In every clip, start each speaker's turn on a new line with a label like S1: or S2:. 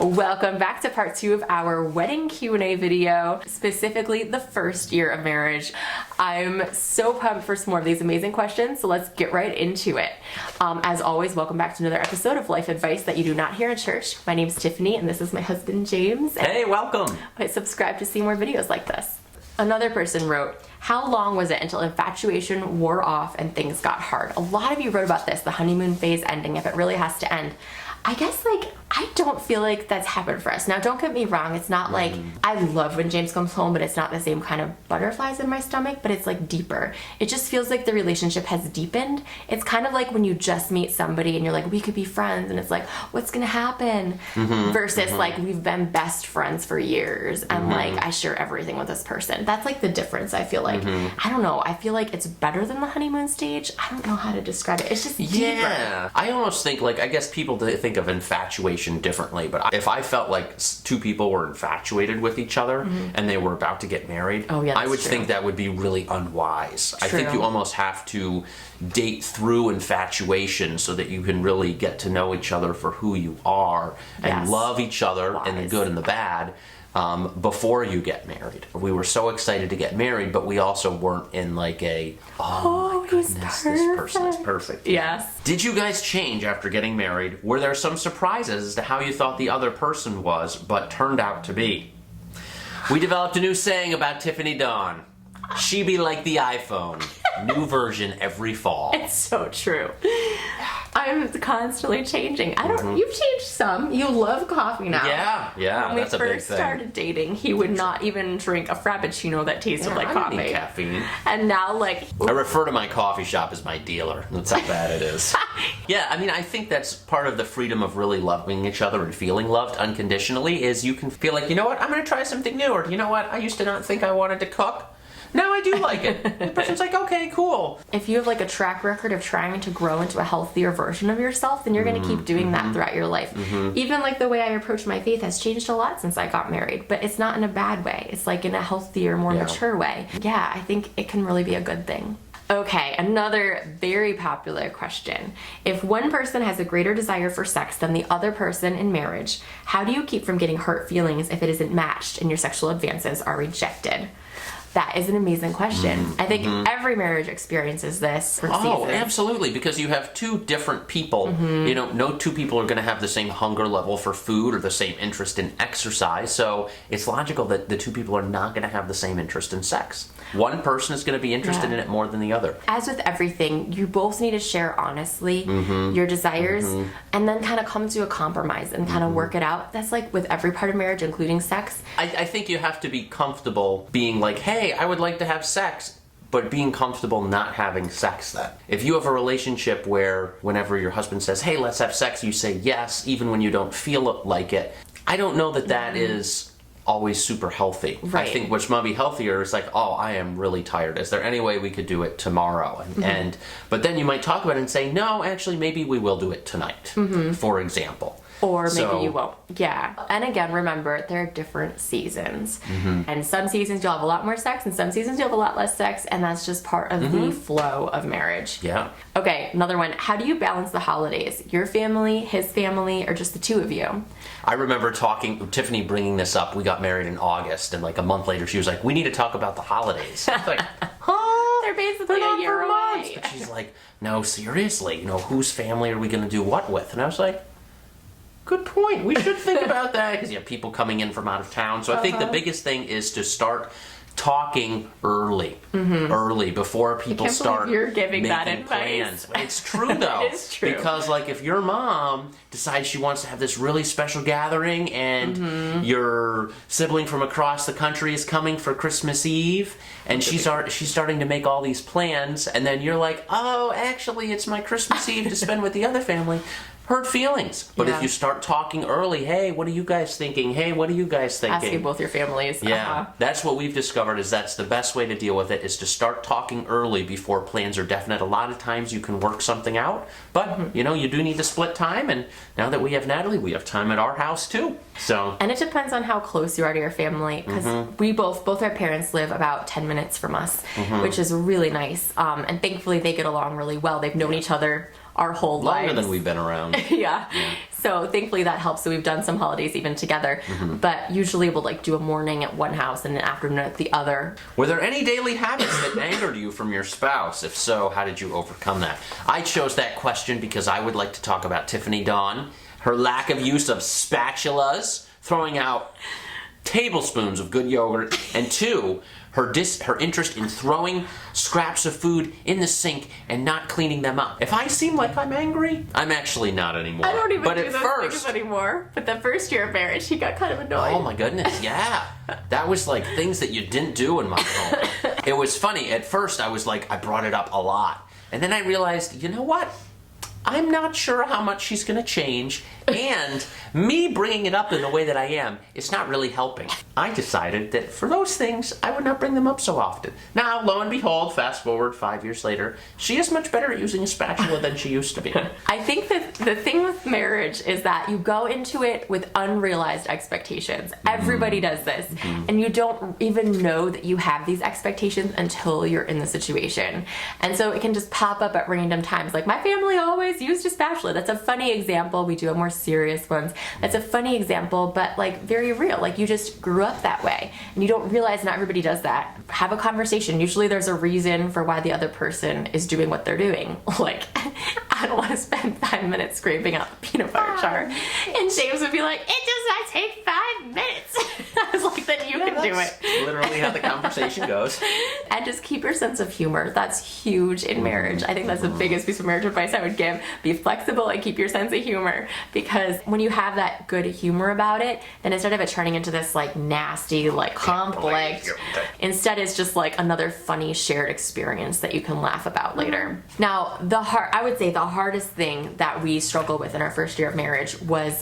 S1: Welcome back to part 2 of our wedding Q&A video, specifically the first year of marriage. I'm so pumped for some more of these amazing questions, so let's get right into it. As always, welcome back to another episode of Life Advice That You Do Not Hear in Church. My name's Tiffany, and this is my husband, James.
S2: Hey, welcome.
S1: Subscribe to see more videos like this. Another person wrote, how long was it until infatuation wore off and things got hard? A lot of you wrote about this, the honeymoon phase ending, if it really has to end. I guess, I don't feel like that's happened for us. Now, don't get me wrong. It's not like, I love when James comes home, but it's not the same kind of butterflies in my stomach, but it's deeper. It just feels like the relationship has deepened. It's kind of like when you just meet somebody and you're like, we could be friends, and it's like, what's gonna happen? Versus we've been best friends for years, and I share everything with this person. That's the difference, I feel like. I don't know. I feel like it's better than the honeymoon stage. I don't know how to describe it. It's just deeper.
S2: Yeah. I almost think, I guess people think of infatuation differently, but if I felt like two people were infatuated with each other and they were about to get married, I would think that would be really unwise. I think you almost have to date through infatuation so that you can really get to know each other for who you are and love each other in the good and the bad. Before you get married. We were so excited to get married, but we also weren't in my goodness, this person is perfect.
S1: Yes.
S2: Did you guys change after getting married? Were there some surprises as to how you thought the other person was, but turned out to be? We developed a new saying about Tiffany Dawn. She be like the iPhone. New version every fall.
S1: It's so true. I'm constantly changing. You've changed some. You love coffee now.
S2: Yeah, that's a big thing.
S1: When we first started dating, he would not even drink a frappuccino that tasted like
S2: I
S1: coffee.
S2: don't need caffeine.
S1: And now,
S2: I refer to my coffee shop as my dealer. That's how bad it is. Yeah, I think that's part of the freedom of really loving each other and feeling loved unconditionally is you can feel like, you know what, I'm going to try something new, or you know what, I used to not think I wanted to cook. Now I do like it. The person's like, okay, cool.
S1: If you have a track record of trying to grow into a healthier version of yourself, then you're going to keep doing that throughout your life. Even the way I approach my faith has changed a lot since I got married, but it's not in a bad way. It's in a healthier, more mature way. Yeah, I think it can really be a good thing. Okay, another very popular question. If one person has a greater desire for sex than the other person in marriage, how do you keep from getting hurt feelings if it isn't matched and your sexual advances are rejected? That is an amazing question. I think every marriage experiences this.
S2: Oh, absolutely, because you have two different people. No two people are going to have the same hunger level for food or the same interest in exercise, so it's logical that the two people are not going to have the same interest in sex. One person is going to be interested in it more than the other. As
S1: with everything, you both need to share honestly your desires and then kind of come to a compromise and kind of work it out. That's with every part of marriage, including sex.
S2: I think you have to be comfortable being hey, I would like to have sex, but being comfortable not having sex then. If you have a relationship where whenever your husband says, hey, let's have sex, you say yes, even when you don't feel like it, I don't know that that is always super healthy.
S1: Right.
S2: I think what's might be healthier is oh, I am really tired. Is there any way we could do it tomorrow? But then you might talk about it and say, no, actually, maybe we will do it tonight, for example.
S1: Or maybe you won't. Yeah. And again, remember, there are different seasons. And some seasons you'll have a lot more sex, and some seasons you'll have a lot less sex, and that's just part of the flow of marriage.
S2: Yeah.
S1: Okay, another one. How do you balance the holidays? Your family, his family, or just the two of you?
S2: I remember Tiffany bringing this up. We got married in August, and a month later she was like, we need to talk about the holidays. I was huh?
S1: They're basically a year away.
S2: But she's like, no, seriously, whose family are we going to do what with? And I was like, good point. We should think about that because you have people coming in from out of town. So I think the biggest thing is to start talking early, before people start
S1: you're giving
S2: making
S1: that advice.
S2: plans. It's true though.
S1: It's true.
S2: Because if your mom decides she wants to have this really special gathering and your sibling from across the country is coming for Christmas Eve and she's starting to make all these plans and then you're like, oh, actually it's my Christmas Eve to spend with the other family. Hurt feelings. But if you start talking early, hey, what are you guys thinking? Hey, what are you guys thinking?
S1: Asking both your families.
S2: Yeah, that's what we've discovered is that's the best way to deal with it is to start talking early before plans are definite. A lot of times you can work something out, but you do need to split time. And now that we have Natalie, we have time at our house too. So.
S1: And it depends on how close you are to your family because we both our parents live about 10 minutes from us, which is really nice. And thankfully they get along really well. They've known each other our whole lives.
S2: Longer than we've been around.
S1: Yeah. So thankfully that helps. So we've done some holidays even together, but usually we'll like do a morning at one house and an afternoon at the other.
S2: Were there any daily habits that angered you from your spouse? If so, how did you overcome that? I chose that question because I would like to talk about Tiffany Dawn, her lack of use of spatulas, throwing out tablespoons of good yogurt, and 2, her interest in throwing scraps of food in the sink and not cleaning them up. If I seem like I'm angry, I'm actually not anymore.
S1: I don't even do those things anymore. But the first year of marriage, he got kind of annoyed.
S2: Oh my goodness, yeah. That was like things that you didn't do in my home. It was funny. At first, I was like, I brought it up a lot. And then I realized, you know what? I'm not sure how much she's going to change, and me bringing it up in the way that I am, it's not really helping. I decided that for those things, I would not bring them up so often. Now, lo and behold, fast forward 5 years later, she is much better at using a spatula than she used to be.
S1: I think that the thing with marriage is that you go into it with unrealized expectations. Everybody does this, and you don't even know that you have these expectations until you're in the situation. And so it can just pop up at random times. Like, my family always used a spatula. That's a funny example. We do have more serious ones. That's a funny example, but like very real. Like, you just grew up that way and you don't realize not everybody does that. Have a conversation. Usually there's a reason for why the other person is doing what they're doing. Like, I don't want to spend 5 minutes scraping out the peanut butter jar. And James would be like, it does not take 5 minutes. I was like, then you can do it.
S2: Literally how the conversation goes.
S1: And just keep your sense of humor. That's huge in marriage. I think that's the biggest piece of marriage advice I would give. Be flexible and keep your sense of humor, because when you have that good humor about it, then instead of it turning into this like nasty like conflict, instead it's just like another funny shared experience that you can laugh about later. Now, I would say the hardest thing that we struggled with in our first year of marriage was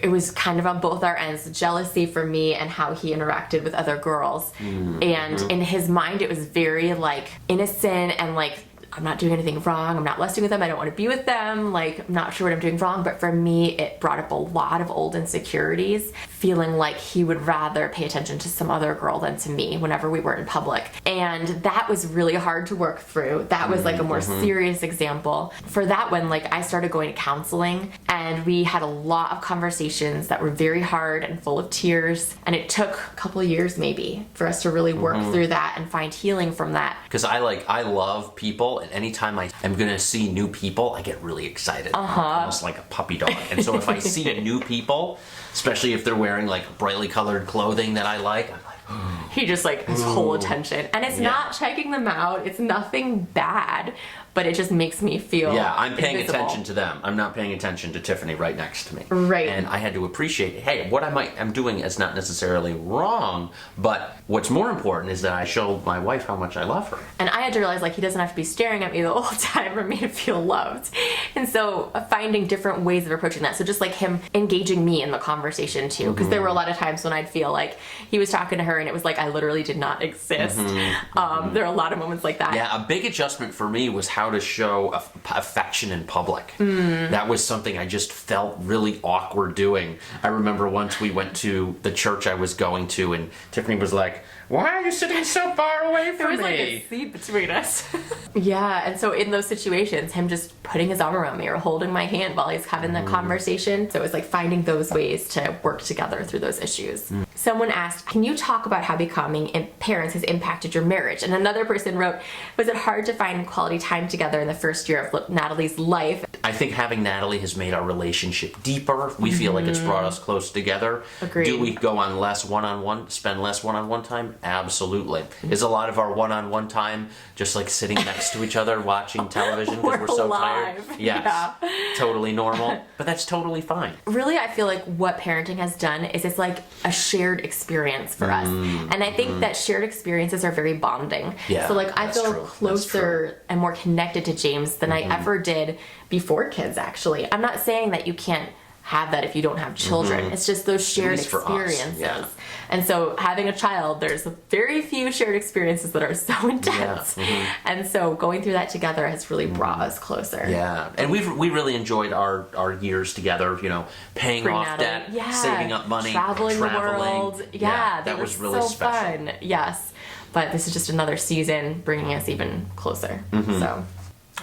S1: it was kind of on both our ends, jealousy for me and how he interacted with other girls. And in his mind it was very like innocent and like, I'm not doing anything wrong, I'm not lusting with them, I don't want to be with them, like, I'm not sure what I'm doing wrong. But for me, it brought up a lot of old insecurities, feeling like he would rather pay attention to some other girl than to me whenever we were in public. And that was really hard to work through. That was like a more serious example. For that one, like, I started going to counseling, and we had a lot of conversations that were very hard and full of tears, and it took a couple of years maybe for us to really work through that and find healing from that.
S2: Because I love people, and anytime I am gonna see new people, I get really excited. Almost like a puppy dog. And so if I see new people, especially if they're wearing like brightly colored clothing that I like, I'm like,
S1: he just like his whole attention. And it's not checking them out, it's nothing bad, but it just makes me feel
S2: I'm paying
S1: invisible.
S2: attention to them. I'm not paying attention to Tiffany right next to me.
S1: Right.
S2: And I had to appreciate, hey, what I'm doing is not necessarily wrong, but what's more important is that I show my wife how much I love her.
S1: And I had to realize, like, he doesn't have to be staring at me the whole time for me to feel loved. And so finding different ways of approaching that. So just like him engaging me in the conversation too, because there were a lot of times when I'd feel like he was talking to her and it was like I literally did not exist. There are a lot of moments like that.
S2: Yeah, a big adjustment for me was how to show affection in public. That was something I just felt really awkward doing. I remember once we went to the church I was going to, and Tiffany was like, why are you sitting so far away from me?
S1: There was like a seat between us. Yeah, and so in those situations, him just putting his arm around me or holding my hand while he's having the conversation. So it was like finding those ways to work together through those issues. Someone asked, can you talk about how becoming parents has impacted your marriage? And another person wrote, was it hard to find quality time together in the first year of Natalie's life?
S2: I think having Natalie has made our relationship deeper. We feel like it's brought us close together.
S1: Agreed.
S2: Do we go on less one-on-one, spend less one-on-one time? Absolutely. Is a lot of our one-on-one time just like sitting next to each other watching television because we're so tired? Yes. Yeah. Totally normal. But that's totally fine.
S1: Really, I feel like what parenting has done is it's like a shared experience for us. And I think that shared experiences are very bonding.
S2: Yeah,
S1: so like I feel
S2: true.
S1: closer and more connected to James than I ever did before kids, actually. I'm not saying that you can't have that if you don't have children. It's just those shared experiences. Yeah. And so having a child, there's very few shared experiences that are so intense. And so going through that together has really brought us closer.
S2: Yeah. And we really enjoyed our years together, you know, paying off debt, saving up money,
S1: traveling the world. Yeah,
S2: that was really
S1: so
S2: special.
S1: Fun. Yes. But this is just another season bringing us even closer. So.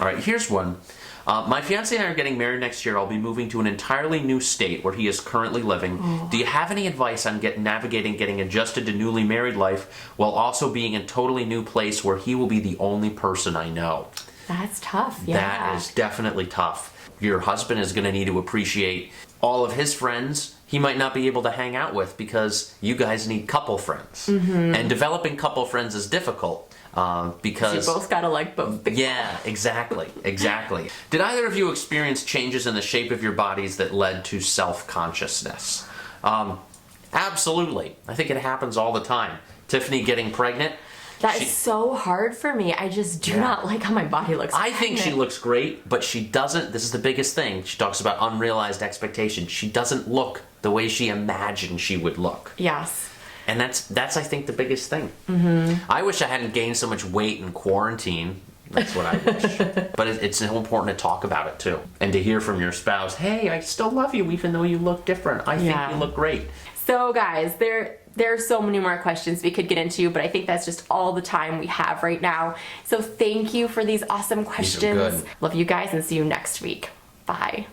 S2: All right, here's one. My fiance and I are getting married next year. I'll be moving to an entirely new state where he is currently living. Do you have any advice on navigating getting adjusted to newly married life while also being in a totally new place where he will be the only person I know?
S1: That's tough, yeah.
S2: That is definitely tough. Your husband is going to need to appreciate all of his friends he might not be able to hang out with because you guys need couple friends. And developing couple friends is difficult. Because
S1: you both gotta like both people.
S2: Yeah, exactly. Did either of you experience changes in the shape of your bodies that led to self-consciousness? Absolutely. I think it happens all the time. Tiffany getting pregnant.
S1: That is so hard for me. I just do not like how my body looks.
S2: I think she looks great, but she doesn't. This is the biggest thing. She talks about unrealized expectations. She doesn't look the way she imagined she would look.
S1: Yes.
S2: And that's I think the biggest thing. I wish I hadn't gained so much weight in quarantine. That's what I wish. But it's so important to talk about it too. And to hear from your spouse, hey, I still love you even though you look different. I think you look great.
S1: So guys, there are so many more questions we could get into, but I think that's just all the time we have right now. So thank you for these awesome questions.
S2: These are good.
S1: Love you guys and see you next week. Bye.